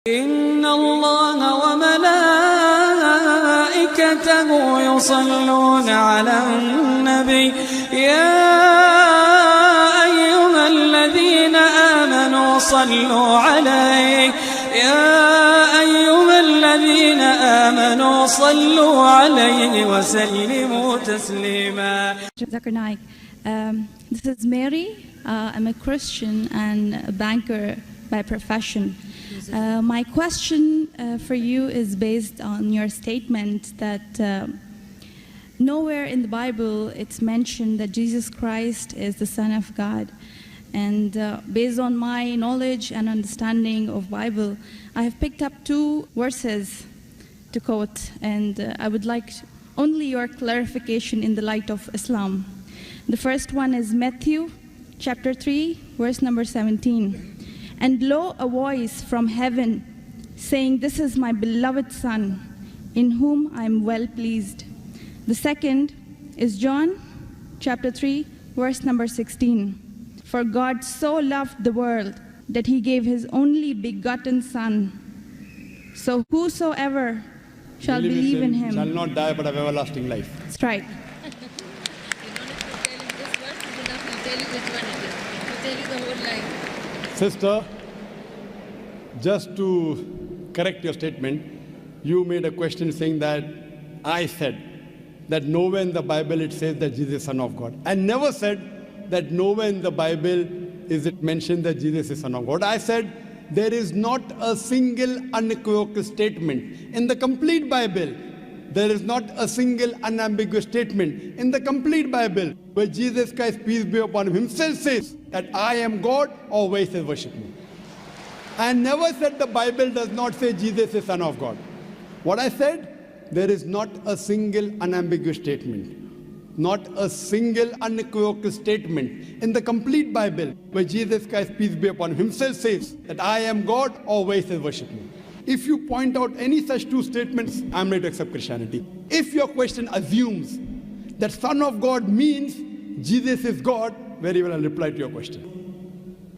إن الله وملائكته يصلون على النبي يا أيها الذين آمنوا صلوا عليه وسلموا تسليما. Zakir Naik. This is Mary. I'm a Christian and a banker by profession. My question for you is based on your statement that nowhere in the Bible it's mentioned that Jesus Christ is the Son of God. And based on my knowledge and understanding of Bible, I have picked up two verses to quote, and I would like only your clarification in the light of Islam. The first one is Matthew chapter 3, verse number 17. And lo, a voice from heaven saying, "This is my beloved Son, in whom I am well pleased." The second is John chapter 3, verse number 16. For God so loved the world that he gave his only begotten Son. So whosoever shall believe in him shall not die but have everlasting life. That's right. Sister, just to correct your statement, you made a question saying that I said that nowhere in the Bible it says that Jesus is Son of God. I never said that nowhere in the Bible is it mentioned that Jesus is Son of God. I said there is not a single unequivocal statement in the complete Bible. There is not a single unambiguous statement in the complete Bible where Jesus Christ, peace be upon him, himself says that I am God, or where he says worship me. I never said the Bible does not say Jesus is Son of God. What I said, there is not a single unambiguous statement, not a single unequivocal statement in the complete Bible where Jesus Christ, peace be upon him, himself says that I am God, or where he says worship me. If you point out any such two statements, I'm ready to accept Christianity. If your question assumes that Son of God means Jesus is God, very well I'll reply to your question.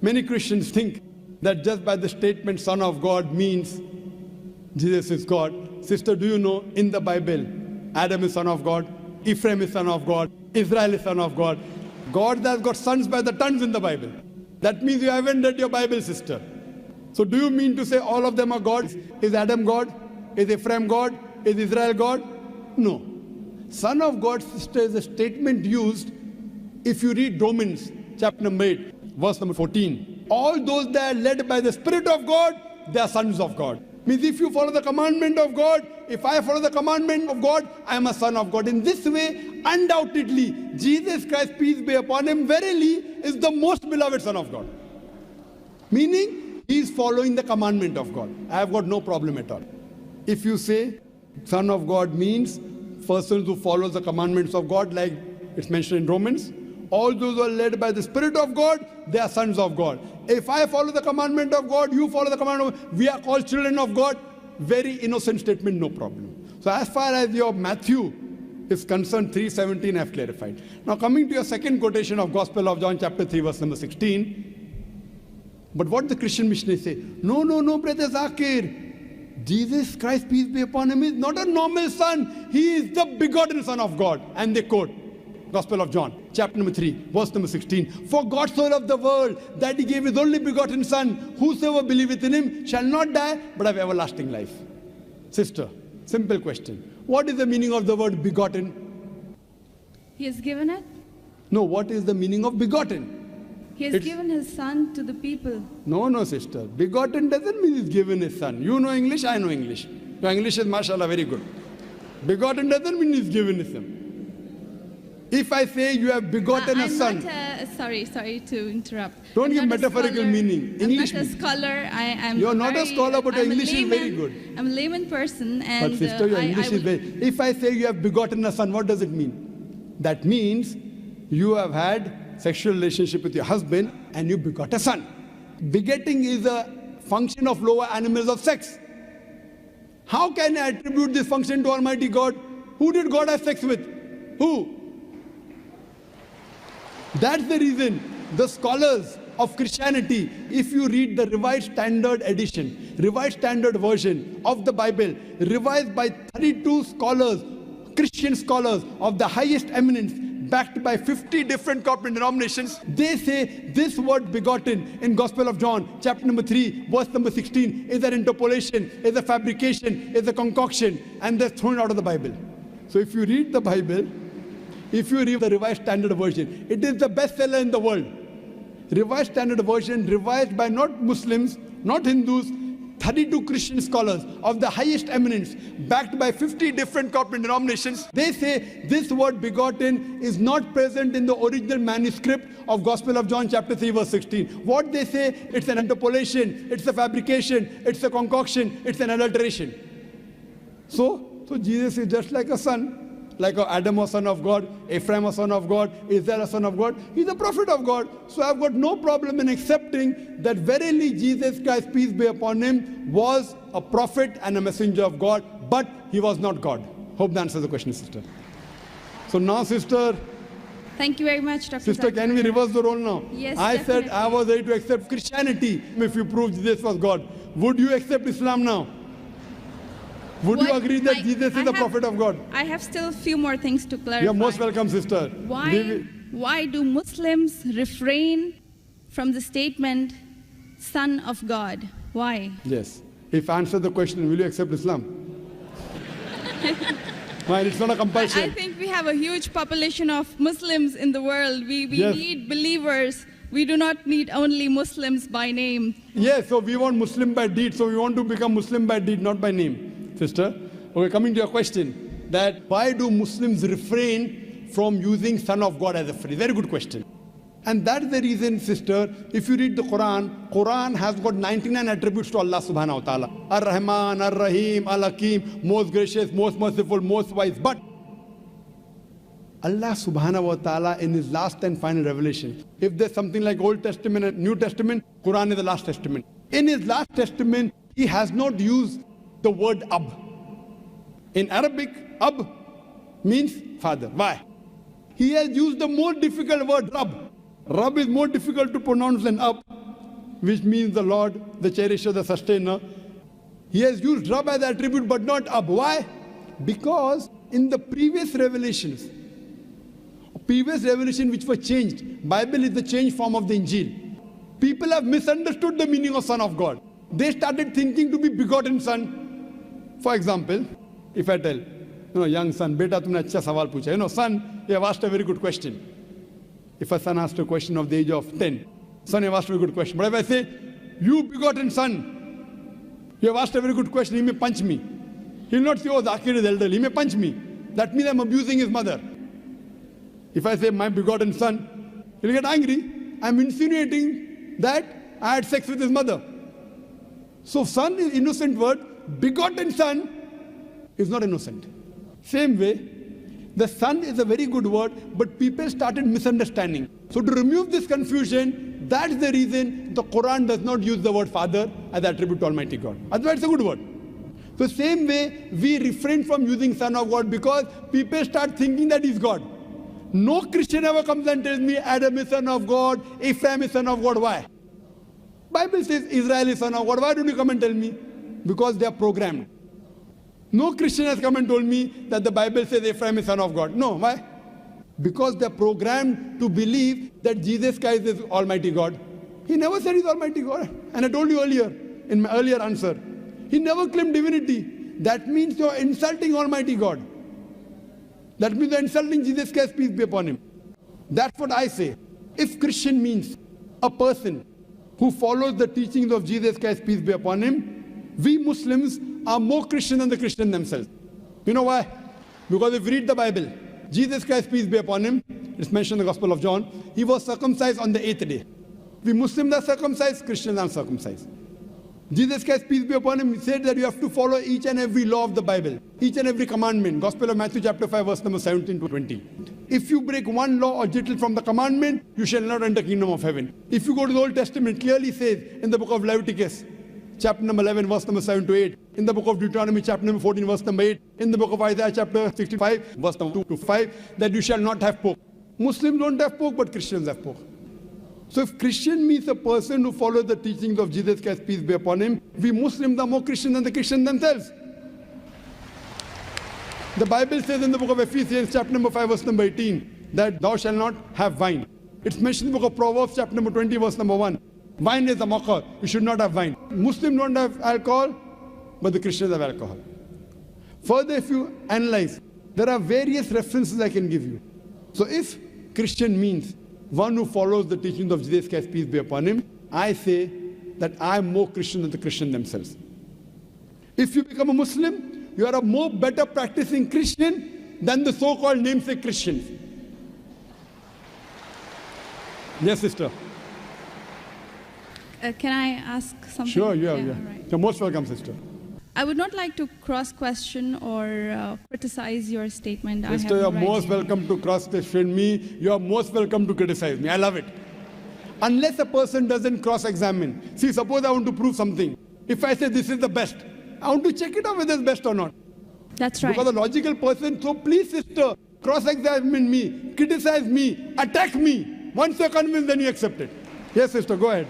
Many Christians think that just by the statement Son of God means Jesus is God. Sister, do you know in the Bible, Adam is Son of God, Ephraim is Son of God, Israel is Son of God. God has got sons by the tons in the Bible. That means you haven't read your Bible, sister. So do you mean to say all of them are gods? Is Adam God? Is Ephraim God? Is Israel God? No. Son of God, sister, is a statement used if you read Romans chapter number 8, verse number 14. All those that are led by the Spirit of God, they are sons of God. Means if you follow the commandment of God, if I follow the commandment of God, I am a son of God. In this way, undoubtedly, Jesus Christ, peace be upon him, verily is the most beloved Son of God. Meaning, he is following the commandment of God. I have got no problem at all. If you say Son of God means persons who follow the commandments of God, like it's mentioned in Romans, all those who are led by the Spirit of God, they are sons of God. If I follow the commandment of God, you follow the commandment of God, we are called children of God. Very innocent statement, no problem. So as far as your Matthew is concerned, 3:17 I have clarified. Now coming to your second quotation of Gospel of John chapter 3 verse number 16. But what the Christian missionaries say, no, brother Zakir, Jesus Christ, peace be upon him, is not a normal son. He is the begotten Son of God. And they quote Gospel of John, chapter number 3, verse number 16. For God so loved the world that he gave his only begotten Son. Whosoever believeth in him shall not die, but have everlasting life. Sister, simple question. What is the meaning of the word begotten? He has given it. No, what is the meaning of begotten? He has given his Son to the people. No, sister. Begotten doesn't mean he's given his son. You know English, I know English. Your English is, mashallah, very good. Begotten doesn't mean he's given his son. If I say you have begotten a son. Sorry to interrupt. Don't give metaphorical meaning. English. I'm not a scholar. You're not a scholar, but your English is very good. I'm a layman person. And but sister, your English is very... If I say you have begotten a son, what does it mean? That means you have had sexual relationship with your husband and you begot a son. Begetting is a function of lower animals of sex. How can I attribute this function to Almighty God? Who did God have sex with? Who? That's the reason the scholars of Christianity, if you read the Revised Standard Edition, Revised Standard Version of the Bible, revised by 32 scholars, Christian scholars of the highest eminence, backed by 50 different corporate denominations, they say this word begotten in Gospel of John, chapter number 3, verse number 16, is an interpolation, is a fabrication, is a concoction, and they're thrown out of the Bible. So if you read the Bible, if you read the Revised Standard Version, it is the bestseller in the world. Revised Standard Version, revised by not Muslims, not Hindus, 32 Christian scholars of the highest eminence, backed by 50 different corporate denominations. They say this word begotten is not present in the original manuscript of Gospel of John chapter 3 verse 16. What they say, it's an interpolation, it's a fabrication, it's a concoction, it's an adulteration. So Jesus is just like a son. Like Adam was son of God, Ephraim was son of God, Israel was son of God. He's a prophet of God. So I've got no problem in accepting that verily Jesus Christ, peace be upon him, was a prophet and a messenger of God, but he was not God. Hope that answers the question, sister. So now, sister. Thank you very much, Dr. Sister, can we reverse the role now? Yes, I definitely. said I was ready to accept Christianity if you proved Jesus was God. Would you accept Islam now? Would you agree that Jesus is the prophet of God? I have still a few more things to clarify. You're most welcome, sister. Why do Muslims refrain from the statement, Son of God? Why? Yes. If I answer the question, will you accept Islam? Well, it's not a compulsion. I think we have a huge population of Muslims in the world. We Yes. need believers. We do not need only Muslims by name. Yes, so we want Muslim by deed. So we want to become Muslim by deed, not by name. Sister, okay, coming to your question, that why do Muslims refrain from using Son of God as a phrase? Very good question. And that's the reason, sister, if you read the Quran has got 99 attributes to Allah subhanahu wa ta'ala. Ar-Rahman, Ar-Rahim, Al-Hakim, most gracious, most merciful, most wise. But Allah subhanahu wa ta'ala in his last and final revelation, if there's something like Old Testament and New Testament, Quran is the last testament. In his last testament, he has not used the word Ab. In Arabic, Ab means father. Why? He has used the more difficult word Rab. Rab is more difficult to pronounce than Ab, which means the Lord, the cherisher, the sustainer. He has used Rab as attribute but not Ab. Why? Because in the previous revelation which were changed, Bible is the changed form of the Injil. People have misunderstood the meaning of Son of God. They started thinking to be begotten son. For example, if I tell, young son, beta tumne acha sawal pucha. Son, you have asked a very good question. If a son asked a question of the age of 10, son, you have asked a very good question. But if I say, you begotten son, you have asked a very good question, he may punch me. He will not say, oh, Zakir is elderly, he may punch me. That means I'm abusing his mother. If I say, my begotten son, he'll get angry. I'm insinuating that I had sex with his mother. So son is innocent word, begotten son is not innocent. Same way, the son is a very good word, but people started misunderstanding. So to remove this confusion, that's the reason the Quran does not use the word father as attribute to Almighty God. Otherwise it's a good word. So same way, we refrain from using Son of God because people start thinking that he's God. No Christian ever comes and tells me Adam is son of God, Ephraim is son of God. Why? Bible says Israel is son of God. Why don't you come and tell me? Because they are programmed. No Christian has come and told me that the Bible says Ephraim is son of God. No, why? Because they are programmed to believe that Jesus Christ is Almighty God. He never said he's Almighty God. And I told you earlier, in my earlier answer, he never claimed divinity. That means you're insulting Almighty God. That means you're insulting Jesus Christ, peace be upon him. That's what I say. If Christian means a person who follows the teachings of Jesus Christ, peace be upon him, we Muslims are more Christian than the Christians themselves. You know why? Because if you read the Bible, Jesus Christ, peace be upon him, it's mentioned in the Gospel of John, he was circumcised on the 8th day. We Muslims are circumcised, Christians are circumcised. Jesus Christ, peace be upon him, said that you have to follow each and every law of the Bible, each and every commandment. Gospel of Matthew chapter 5 verse number 17 to 20. If you break one law or jittle from the commandment, you shall not enter the kingdom of heaven. If you go to the Old Testament, clearly says in the book of Leviticus, chapter number 11 verse number 7 to 8, in the book of Deuteronomy chapter number 14 verse number 8, in the book of Isaiah chapter 65 verse number 2 to 5, that you shall not have pork. Muslims don't have pork, but Christians have pork. So if Christian means a person who follows the teachings of Jesus Christ, peace be upon him, we Muslims are more Christian than the Christians themselves. The Bible says in the book of Ephesians, chapter number 5, verse number 18, that thou shalt not have wine. It's mentioned in the book of Proverbs, chapter number 20, verse number 1. Wine is a mocker. You should not have wine. Muslims don't have alcohol, but the Christians have alcohol. Further, if you analyze, there are various references I can give you. So if Christian means one who follows the teachings of Jesus Christ, peace be upon him, I say that I am more Christian than the Christians themselves. If you become a Muslim, you are a more better practicing Christian than the so-called namesake Christians. Yes, sister. Can I ask something? Sure, Yeah, yeah. right. You're most welcome, sister. I would not like to cross-question or criticize your statement. Sister, I you're have no right most to. welcome to cross-question me. You're most welcome to criticize me. I love it. Unless a person doesn't cross-examine. See, suppose I want to prove something. If I say this is the best, I want to check it out whether it's best or not. That's right. Because a logical person, so please, sister, cross-examine me, criticize me, attack me. Once you're convinced, then you accept it. Yes, sister, go ahead.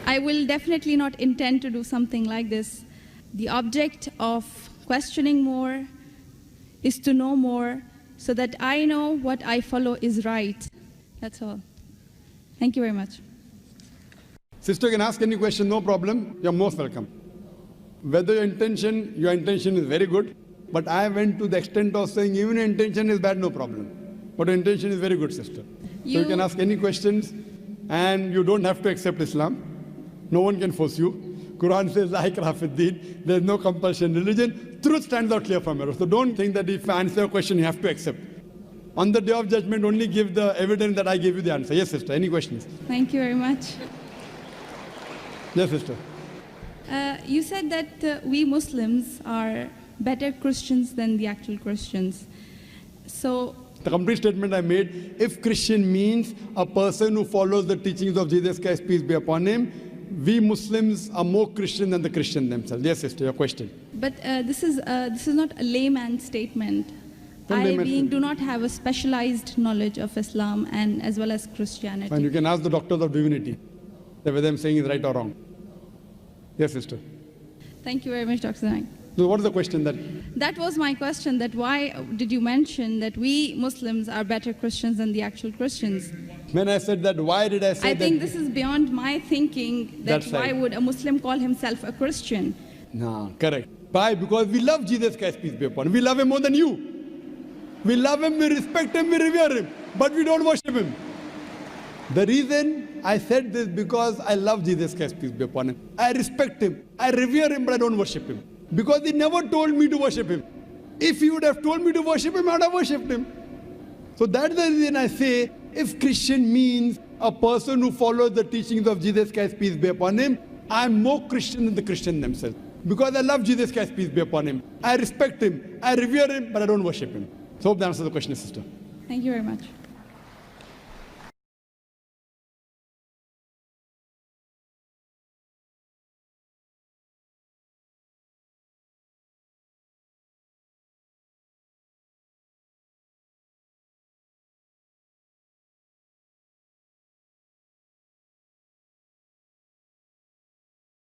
I will definitely not intend to do something like this. The object of questioning more is to know more so that I know what I follow is right. That's all. Thank you very much. Sister can ask any question, no problem. You're most welcome. Whether your intention is very good, but I went to the extent of saying even your intention is bad, no problem. But your intention is very good, sister. So you can ask any questions and you don't have to accept Islam. No one can force you. Quran says, La ikraha fid din. There's no compulsion in religion. Truth stands out clear from error. So don't think that if I answer a question, you have to accept. On the day of judgment, only give the evidence that I gave you the answer. Yes, sister. Any questions? Thank you very much. Yes, sister. You said that we Muslims are better Christians than the actual Christians. So The complete statement I made, if Christian means a person who follows the teachings of Jesus Christ, peace be upon him, we Muslims are more Christian than the Christians themselves. Yes, sister, your question. But this is not a layman statement. Do not have a specialized knowledge of Islam and as well as Christianity. And you can ask the doctors of divinity whether I'm saying is right or wrong. Yes, sister. Thank you very much, Dr. Naik. So what is the question then? That was my question, that why did you mention that we Muslims are better Christians than the actual Christians? When I said that, why did I say that? I think this is beyond my thinking, that That's why right. would a Muslim call himself a Christian? No, correct. Why? Because we love Jesus Christ, peace be upon him. We love him more than you. We love him, we respect him, we revere him. But we don't worship him. The reason I said this because I love Jesus Christ, peace be upon him. I respect him, I revere him, but I don't worship him. Because he never told me to worship him. If he would have told me to worship him, I would have worshipped him. So that's the reason I say, if Christian means a person who follows the teachings of Jesus Christ, peace be upon him, I'm more Christian than the Christians themselves. Because I love Jesus Christ, peace be upon him. I respect him, I revere him, but I don't worship him. So hope that answers the question, sister. Thank you very much.